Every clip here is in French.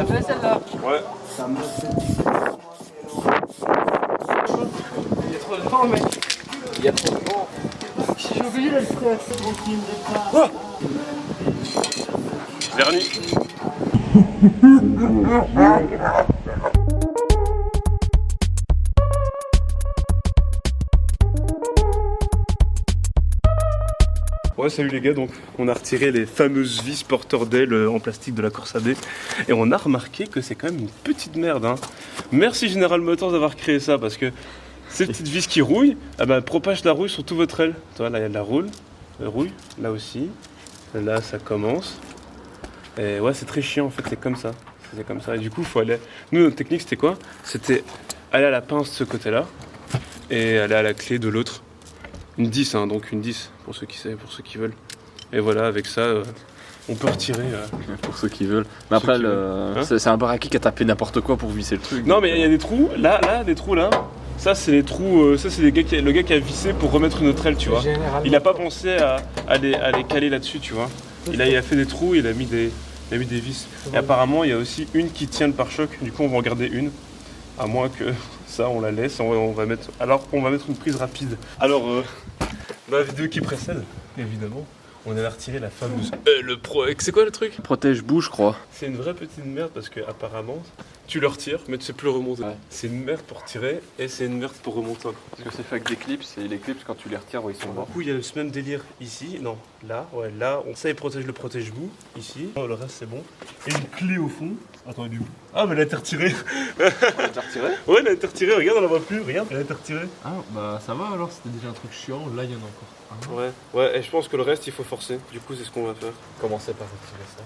l'a fait celle-là? Ouais. Il y a trop de temps, mec. Il y a trop de vent. Je suis obligé d'être prêt. Oh Vernis. Ouais, salut les gars, donc on a retiré les fameuses vis porteurs d'ailes en plastique de la Corsa B et on a remarqué que c'est quand même une petite merde, hein. Merci General Motors d'avoir créé ça parce que ces petites vis qui rouillent, ah ben, propagent la rouille sur toute votre aile. Toi, là il y a de la rouille, là aussi, là ça commence. Et ouais, c'est très chiant en fait, c'est comme ça. C'est comme ça. Et du coup, faut aller. Nous, notre technique c'était quoi? C'était aller à la pince de ce côté-là et aller à la clé de l'autre. Une 10, hein, donc une 10 pour ceux qui savent, pour ceux qui veulent. Et voilà, avec ça, on peut retirer. Pour ceux qui veulent. Mais après, c'est un baraki qui a tapé n'importe quoi pour visser le truc. Non, mais il y a des trous, là, des trous là. Ça, c'est les trous. Ça, c'est le gars qui a vissé pour remettre une autre aile, tu vois. Il a pas pensé à les caler là-dessus, tu vois. Il a fait des trous, il a mis des vis. Et apparemment, il y a aussi une qui tient le pare-choc. Du coup, on va en garder une. À moins que ça, on la laisse. On va mettre une prise rapide. Alors, dans la vidéo qui précède, évidemment, on allait retirer la fameuse le Pro. C'est quoi le truc? Protège-boue, je crois. C'est une vraie petite merde parce que apparemment, tu le retires, mais tu sais plus le remonter. Ouais. C'est une merde pour tirer et c'est une merde pour remonter encore. Parce que c'est fait avec des clips, et les clips, quand tu les retires, ils sont Du morts. coup, il y a ce même délire ici, non, là, ouais, là, ça il protège le protège-boue, ici. Oh, le reste c'est bon. Et une clé au fond. Attends, il est où? Ah, mais elle a été retirée. Elle a été retirée? Ouais, elle a été retirée, regarde, on la voit plus, regarde, elle a été retirée. Ah bah ça va alors, c'était déjà un truc chiant, là il y en a encore. Ouais, et je pense que le reste il faut forcer. Du coup, c'est ce qu'on va faire. Commencez par retirer ça.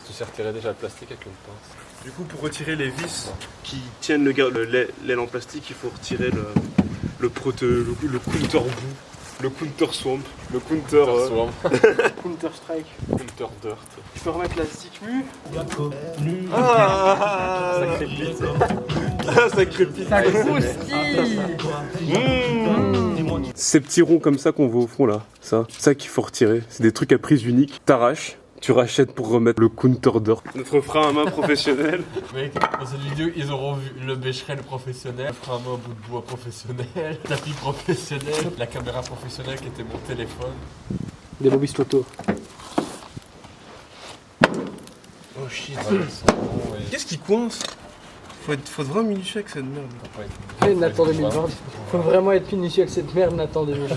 Tu sais retirer déjà le plastique avec une pince. Du coup, pour retirer les vis qui tiennent l'aile en plastique, il faut retirer le counter-boue, le counter-swamp, le counter... Counter-Strike. Counter dirt. Tu peux remettre la stick-mu. Ah, ça crépite. Ah, ça crépite. Ça croustille. Ces petits ronds comme ça qu'on voit au fond là, ça qu'il faut retirer. C'est des trucs à prise unique. T'arraches, tu rachètes pour remettre le counter dirt. Notre frein à main professionnel. Mec, dans cette vidéo, ils auront vu le bécherel professionnel, le frein à main au bout de bois professionnel, le tapis professionnel, la caméra professionnelle qui était mon téléphone. Des lobbyistes auto. Oh shit. Ouais, Qu'est-ce qui coince? Faut être vraiment minutieux avec cette merde. Nathan 2020. Faut vraiment être minutieux avec cette merde, Nathan 2020.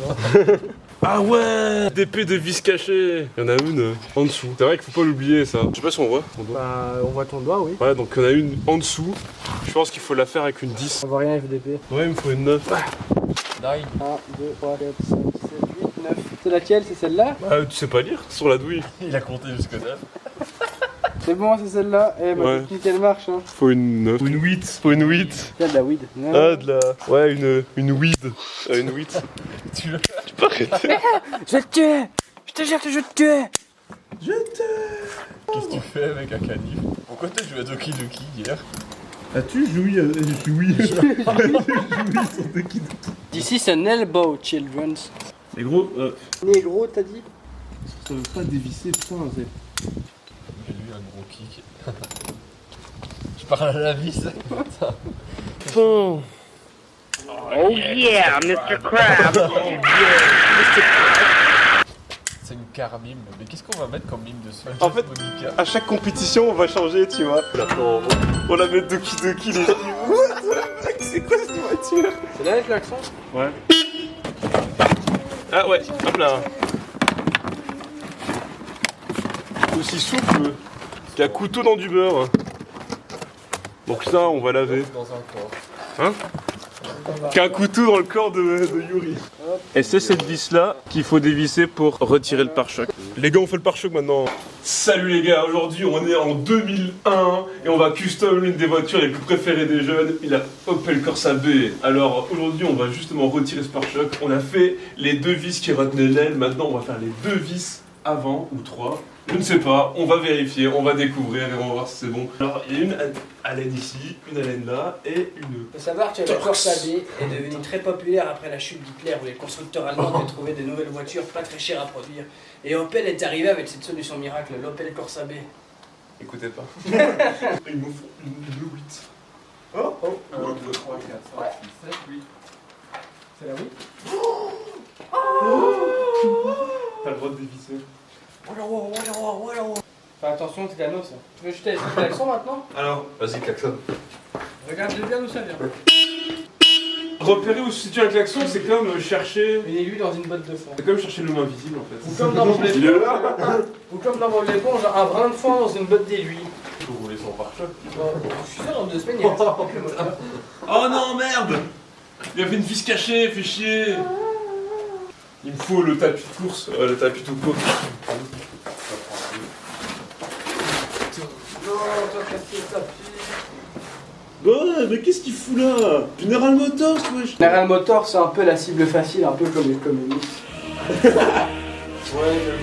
Ah ouais, d'épée de vis cachée. Il y en a une en dessous. C'est vrai qu'il faut pas l'oublier ça. Je sais pas si on voit. Bah, on voit ton doigt, oui. Ouais, donc il y en a une en dessous. Je pense qu'il faut la faire avec une 10. On voit rien FDP. Ouais, il me faut une 9. 9. 1, 2, 3, 4, 5, 6, 7, 8, 9. C'est laquelle? C'est celle-là? Ah, tu sais pas lire sur la douille. Il a compté jusque 9. C'est bon, c'est celle-là. Eh, ma Ouais. technique elle marche, hein. Faut une 9. Ou une 8. Faut une 8. Il y a de la weed. Ah, de la. Ouais, une weed. Une 8. Tu peux arrêter. Je vais te tuer! Je te jure que je vais te tuer! Qu'est-ce que tu fais avec un canif? Pourquoi t'as joué à Doki Doki hier? As-tu joué oui. This is an elbow, children. Mais gros, Négro, t'as dit? ça veut pas dévisser, putain. J'ai lu un gros kick. Je parle à la vis. Putain. Oh yeah, Mr. Krabs. C'est une car mime. Mais qu'est-ce qu'on va mettre comme mime dessus? En fait, Monica. à chaque compétition, on va changer, tu vois. On la met Doki Doki, les gens. What? C'est quoi cette voiture? C'est là le klaxon? Ouais. Ah ouais, hop là. Aussi souple qu'un couteau dans du beurre. Donc ça, on va laver. Dans un corps. Hein? Qu'un couteau dans le corps de Yuri. Et c'est cette vis là qu'il faut dévisser pour retirer le pare-choc. Les gars, on fait le pare-choc maintenant. Salut les gars, aujourd'hui on est en 2001 et on va custom l'une des voitures les plus préférées des jeunes, la Opel Corsa B. Alors aujourd'hui on va justement retirer ce pare-choc. On a fait les deux vis qui retenaient l'aile, maintenant on va faire les deux vis avant ou trois. Je ne sais pas, on va vérifier, on va découvrir et on va voir si c'est bon. Alors il y a une haleine ici, une haleine là et une... Il faut savoir que la Corsa B est devenue très populaire après la chute d'Hitler où les constructeurs allemands ont trouvé de nouvelles voitures pas très chères à produire. Et Opel est arrivé avec cette solution miracle, l'Opel Corsa B. Écoutez pas. Il me faut une 8. Oh 1, 2, 3, 4, 5, 6, 7, 8. C'est la oui. T'as le droit de dévisser. Fais attention, tétanos. Ça. Tu veux jeter le klaxon maintenant? Alors, Vas-y, klaxonne. Regarde bien d'où ça vient. repérer où se situe un klaxon, c'est comme chercher. Une aiguille dans une botte de foin. C'est comme chercher l'homme invisible en fait. Ou comme dans Bob Il est là. Ou comme dans Bob l'éponge, un brin de foin dans une botte d'aiguille. Vous roulez son pare-choc. Je suis sûr, dans 2 semaines, il y a un le moteur. Oh non, merde. Il y avait une vis cachée, fait chier. Il me faut le tapis de course, le tapis tout court. Non, toi, casser le tapis. Ouais, mais qu'est-ce qu'il fout là? General Motors, wesh. General Motors, c'est un peu la cible facile, un peu comme les communistes. Ouais, le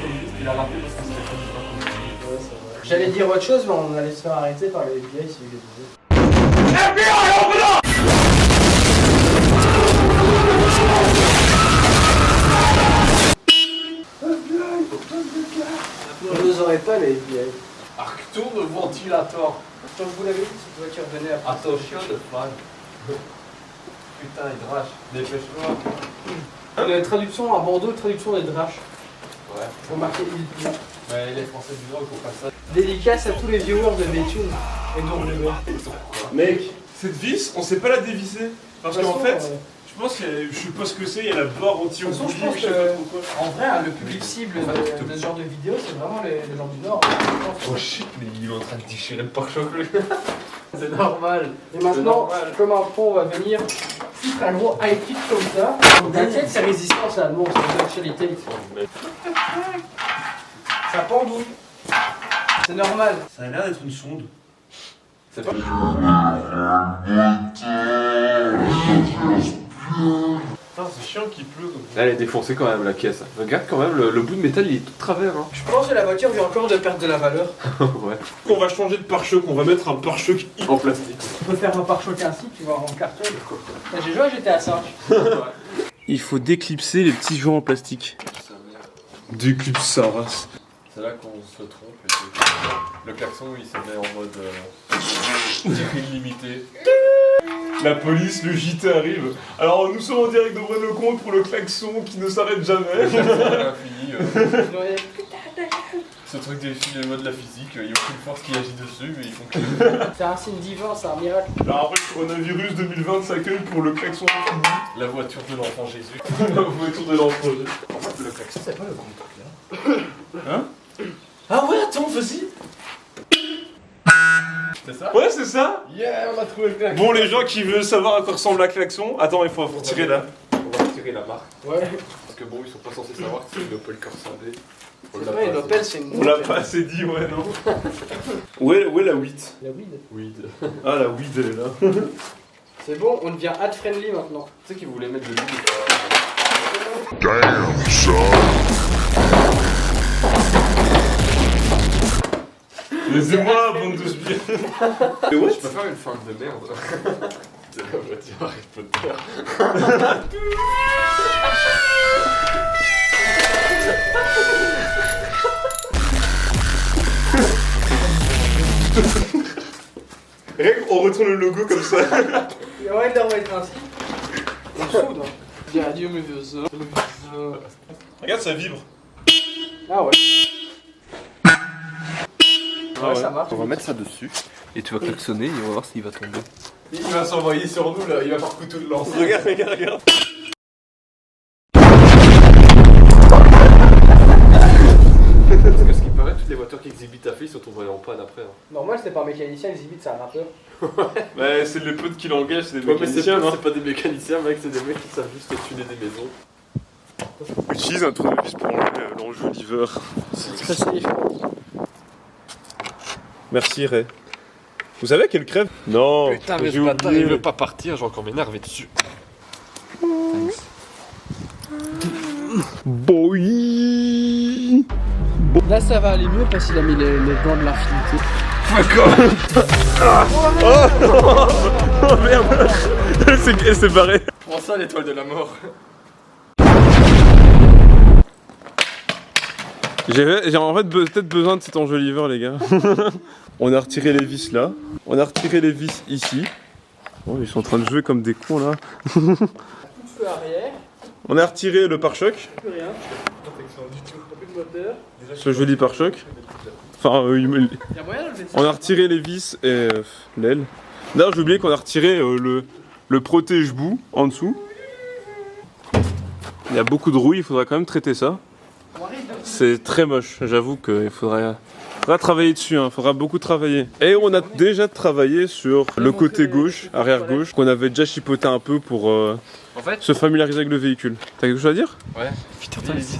communiste, il a raté parce que c'était comme ça. J'allais dire autre chose, mais on allait se faire arrêter par les FBI si vous les disiez. On n'oserait pas les FBI. Arc tourne ventilateur. Comme vous l'avez dit, cette voiture venait après. Attention de flag. Putain, il drache. Dépêche-toi. La traduction à Bordeaux, traduction des draches. Ouais. Pour marquer il. Mais les Français du Nord, il faut pas ça. Dédicace à tous les viewers de Béthune et d'Ourleveux. Mec, cette vis, on sait pas la dévisser. Parce qu'en fait, je pense que je sais pas ce que c'est, il y a la barre De toute façon, je pense que, en vrai, hein, le public cible de ce genre de vidéo, c'est vraiment les gens du Nord. Oh shit, mais il est en train de déchirer le pare-choc lui. C'est normal. Et maintenant, comme un pont, on va venir foutre un gros high kick comme ça. T'inquiète, c'est résistant ça. Non, c'est actualité. Ça pendouille. C'est normal. Ça a l'air d'être une sonde. C'est pas. Putain, c'est chiant qu'il pleut. Elle est défoncée quand même la caisse. Regarde quand même, le bout de métal il est tout de travers. Hein. Je pense que la voiture vient encore de perdre de la valeur. Ouais. On va changer de pare-choc, on va mettre un pare-choc En plastique. Tu peux faire un pare-choc ainsi, tu vas en carton. J'ai joué à GTA 5. Il faut déclipser les petits joints en plastique. Déclipse sa race. C'est là qu'on se trompe. Et que le klaxon il se met en mode tir illimité. La police, le JT arrive. Alors nous sommes en direct de Braine-le-Comte pour le klaxon qui ne s'arrête jamais. C'est l'infini. Ce truc défie les lois de la physique, il n'y a aucune force qui agit dessus, mais ils font que. C'est un signe divin, c'est un miracle. Alors après, le coronavirus 2020 s'accueille pour le klaxon infini. La voiture de l'enfant Jésus. La voiture de l'enfant. En fait, le klaxon, c'est pas le gros truc là. Hein? Ah ouais, attends, vas-y. C'est ça? Ouais, c'est ça. Yeah, on a trouvé le klaxon. Bon, les gens qui veulent savoir à quoi ressemble la klaxon, attends, il faut retirer là. On va retirer la marque. Ouais. Parce que bon, ils sont pas censés savoir que c'est une Opel Corsa B. C'est vrai, une Opel, c'est une. On l'a pas assez dit, ouais, non. Où est la 8? La weed. Weed. Ah, la weed, elle est là. C'est bon, on devient ad friendly maintenant. Tu sais qu'ils voulaient mettre de l'huile. Laissez-moi, bande de sbires. Mais ouais, Je peux faire une fin de merde. C'est la voiture Harry Potter. on retourne le logo comme ça. Ouais, il doit être ainsi. On soude. Dis adieu mes vieux os. Regarde, ça vibre. Ah ouais. Ah ouais. Ça marche. On va mettre ça dessus et tu vas klaxonner et on va voir s'il va tomber. Il va s'envoyer sur nous là, il va avoir couteau de lance. Regarde, regarde, regarde. Parce que ce qui paraît, toutes les voitures qui exhibitent ta fille sont tombées en panne après. Hein. Normal, c'est pas un mécanicien, exhibit, c'est un rappeur. Bah, c'est les potes qui l'engagent, c'est des Ouais, mais mécaniciens, non? c'est pas des mécaniciens, mec, c'est des mecs qui savent juste tuner des maisons. Utilise un tournevis pour enlever l'enjoliveur. C'est très safe. Merci, Ray. Vous savez quelle crève? Non. Putain, mais j'ai ce bâtard, oublié. il veut pas partir, j'ai encore m'énerver dessus. Boy. Là, ça va aller mieux parce qu'il a mis les gants de l'infinité. Oh merde. C'est barré. Prends ça l'étoile de la mort. J'ai en fait peut-être besoin de cet enjoliveur, les gars. On a retiré les vis là. On a retiré les vis ici. Oh, ils sont en train de jouer comme des cons là. Coup de feu arrière, On a retiré le pare-choc. plus rien. Plus de moteur. Ce joli pare-choc. Enfin, Il y a moyen de le laisser. on a retiré les vis et l'aile. D'ailleurs, j'ai oublié qu'on a retiré le protège-boue en dessous. Il y a beaucoup de rouille, il faudra quand même traiter ça. C'est très moche, j'avoue qu'il faudra travailler dessus, il faudra beaucoup travailler. Et on a déjà travaillé sur le côté gauche, arrière gauche, qu'on avait déjà chipoté un peu pour En fait, se familiariser avec le véhicule. T'as quelque chose à dire? ouais. Putain, ici.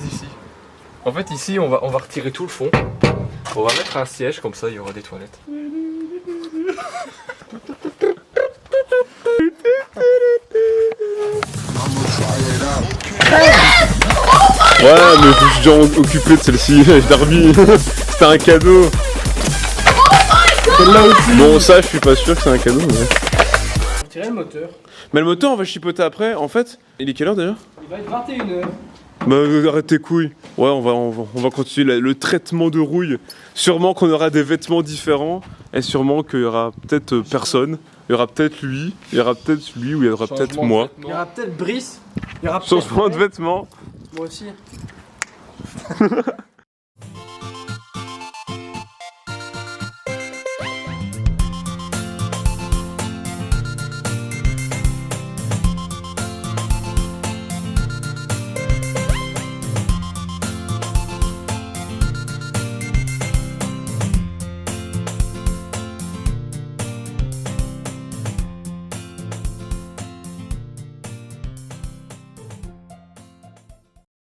En fait, ici, on va retirer tout le fond. On va mettre un siège, comme ça, il y aura des toilettes. Ouais, mais je suis déjà occupé de celle-ci, j'ai dormi. C'était un cadeau. Celle-là aussi. Bon, ça, je suis pas sûr que c'est un cadeau. Mais... Retirer le moteur. Mais le moteur, on va chipoter après. En fait, il est quelle heure déjà? Il va être 21h. Bah, arrête tes couilles. Ouais, on va continuer le traitement de rouille. Sûrement qu'on aura des vêtements différents. Et sûrement qu'il y aura peut-être personne. Il y aura peut-être lui. Il y aura peut-être lui ou il y aura peut-être moi. Il y aura peut-être Brice. Il y aura peut-être Changement de vêtements. moi aussi.